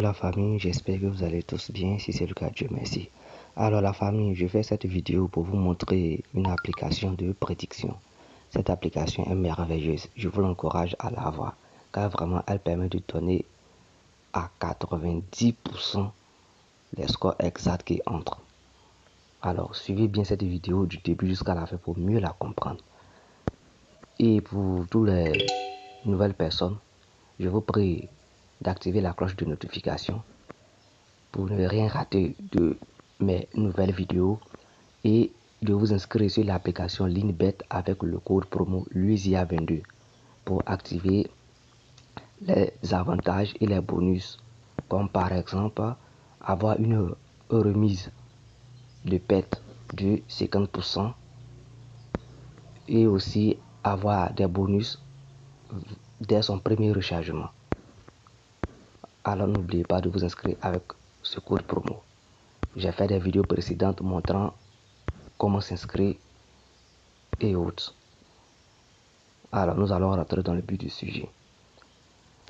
la famille, j'espère que vous allez tous bien. Si c'est le cas, Dieu merci. Alors la famille, je fais cette vidéo pour vous montrer une application de prédiction. Cette application est merveilleuse. Je vous l'encourage à l'avoir car vraiment elle permet de donner à 90% les scores exacts qui entrent. Alors suivez bien cette vidéo du début jusqu'à la fin pour mieux la comprendre. Et pour toutes les nouvelles personnes, je vous prie d'activer la cloche de notification pour ne rien rater de mes nouvelles vidéos et de vous inscrire sur l'application LinBet avec le code promo LUISIA22 pour activer les avantages et les bonus comme par exemple avoir une remise de perte de 50% et aussi avoir des bonus dès son premier rechargement. Alors n'oubliez pas de vous inscrire avec ce code promo. J'ai fait des vidéos précédentes montrant comment s'inscrire et autres. Alors nous allons rentrer dans le but du sujet.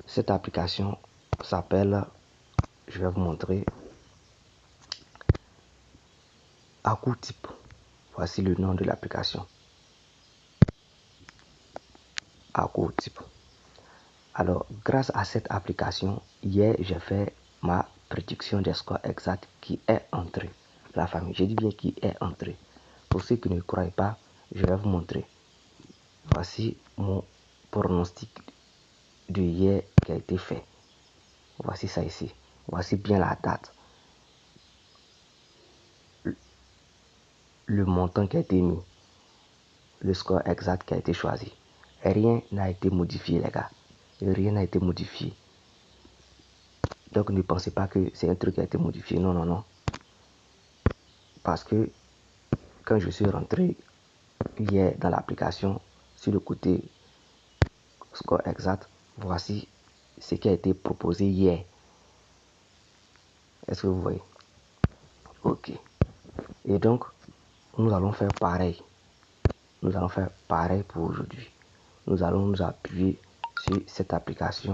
Cette application s'appelle, je vais vous montrer, Acoutype. Voici le nom de l'application. Acoutype. Alors grâce à cette application, hier j'ai fait ma prédiction des scores exacts qui est entrée. La famille, j'ai dit bien qui est entrée. Pour ceux qui ne croient pas, je vais vous montrer. Voici mon pronostic de hier qui a été fait. Voici ça ici. Voici bien la date. Le montant qui a été mis. Le score exact qui a été choisi. Rien n'a été modifié, les gars. Rien n'a été modifié. Donc ne pensez pas que c'est un truc qui a été modifié. Non, non, non. Parce que quand je suis rentré hier dans l'application, sur le côté score exact, voici ce qui a été proposé hier. Est-ce que vous voyez? Ok. Et donc, nous allons faire pareil. Nous allons faire pareil pour aujourd'hui. Nous allons nous appuyer sur cette application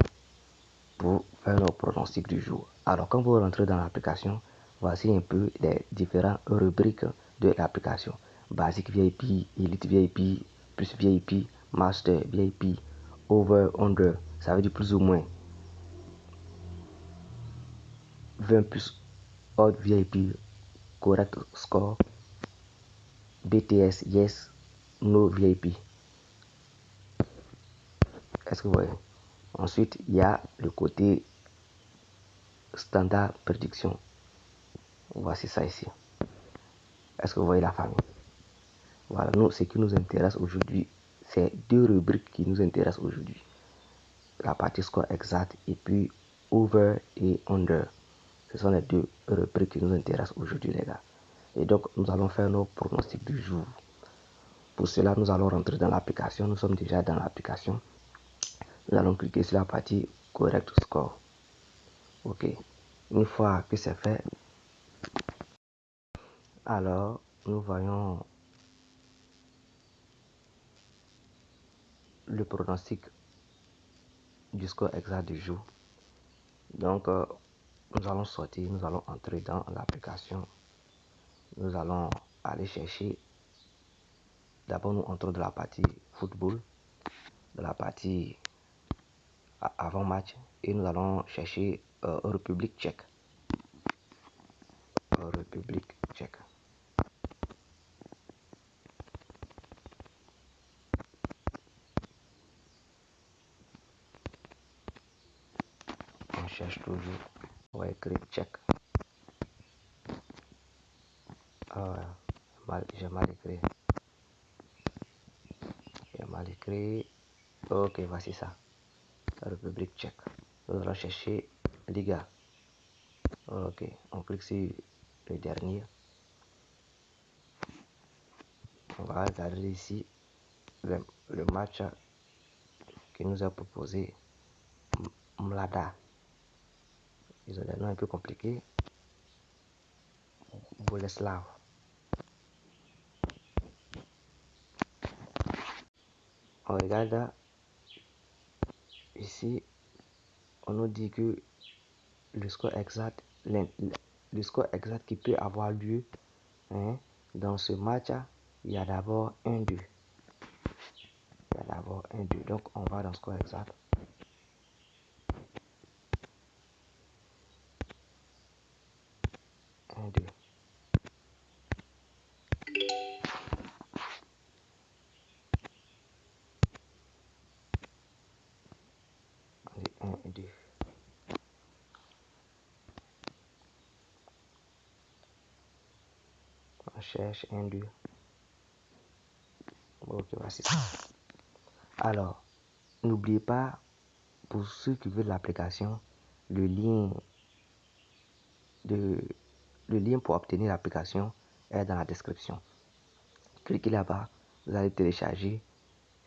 pour faire nos pronostics du jour. Alors, quand vous rentrez dans l'application, voici un peu les différentes rubriques de l'application. Basic VIP, Elite VIP, plus VIP, Master VIP, Over, Under, ça veut dire plus ou moins 20 plus, Odd VIP, Correct Score, BTS, Yes, No VIP. Est-ce que vous voyez? Ensuite, il y a le côté standard prédiction. Voici ça ici. Est-ce que vous voyez la famille? Voilà, nous, ce qui nous intéresse aujourd'hui, c'est deux rubriques qui nous intéressent aujourd'hui. La partie score exact et puis over et under. Ce sont les deux rubriques qui nous intéressent aujourd'hui, les gars. Et donc, nous allons faire nos pronostics du jour. Pour cela, nous allons rentrer dans l'application. Nous sommes déjà dans l'application. Nous allons cliquer sur la partie correct score. Ok. Une fois que c'est fait, alors nous voyons le pronostic du score exact du jour. Donc, nous allons sortir, nous allons entrer dans l'application. Nous allons aller chercher. D'abord, nous entrons de la partie football, de la partie avant match, et nous allons chercher République tchèque. République tchèque. On cherche toujours. On va écrire tchèque. J'ai mal écrit. J'ai mal écrit. Ok, voici ça. République tchèque. Nous allons chercher Liga. Ok, on clique sur le dernier. On va regarder ici le match qui nous a proposé Mlada. Ils ont des noms un peu compliqués. Boleslav. On regarde ici, on nous dit que le score exact, le score exact qui peut avoir lieu, hein, dans ce match. Il y a d'abord 1-2. Il y a d'abord 1-2. Donc on va dans score exact. 1-2. Allez, 1 et 2. On cherche 1-2. Ok, voici ça. Alors, n'oubliez pas, pour ceux qui veulent l'application, le lien pour obtenir l'application est dans la description. Cliquez là-bas, vous allez télécharger,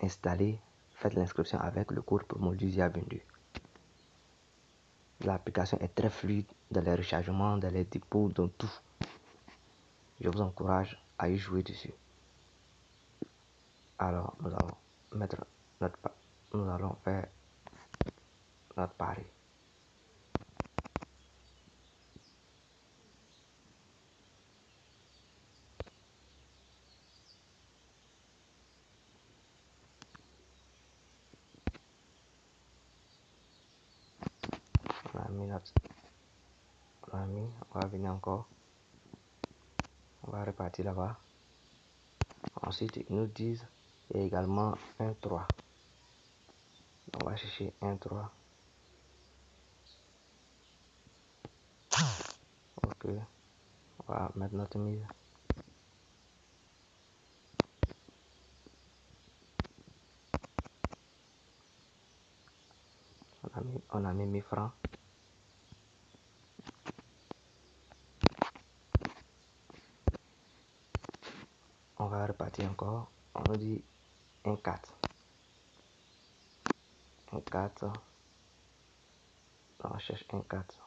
installer, faites l'inscription avec le code promo LUZIA22. L'application est très fluide dans les rechargements, dans les dépôts, dans tout. Je vous encourage à y jouer dessus. Alors, nous allons faire notre pari. On a mis on va venir encore. On va repartir là-bas. Ensuite, ils nous disent il y a également un 3. On va chercher un 3. Ok. On va mettre notre mise. On a mis 1000 francs. On va repartir encore. On nous dit un 4. Un 4. On cherche un 4.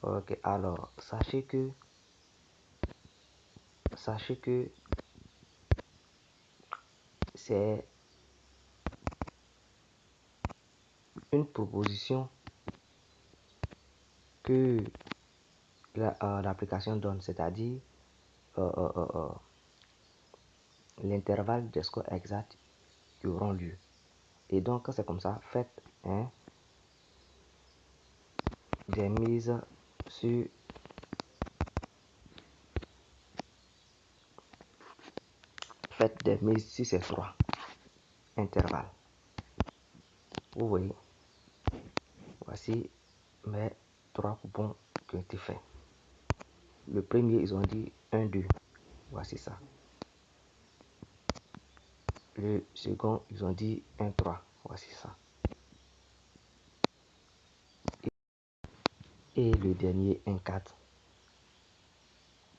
Ok, alors sachez que c'est une proposition que l'application donne, c'est-à-dire l'intervalle des scores exacts qui auront lieu. Et donc, c'est comme ça, faites, hein, des mises sur ces 3 intervalles. Vous voyez, voici mes 3 coupons qui ont été faits. Le premier, ils ont dit 1-2. Voici ça. Le second, ils ont dit 1-3. Voici ça. Et le dernier, 1-4.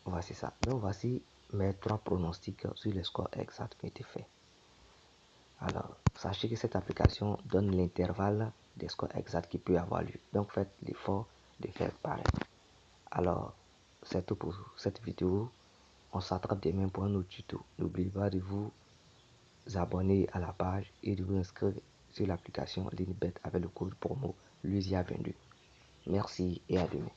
Voici ça. Donc, voici mes 3 pronostics sur les scores exacts qui ont été faits. Alors, sachez que cette application donne l'intervalle des scores exacts qui peut avoir lieu. Donc, faites l'effort de faire pareil. Alors, c'est tout pour cette vidéo. On s'attrape demain pour un autre tuto. N'oubliez pas de vous abonner à la page et de vous inscrire sur l'application Linibet avec le code promo LUZIA22. Merci et à demain.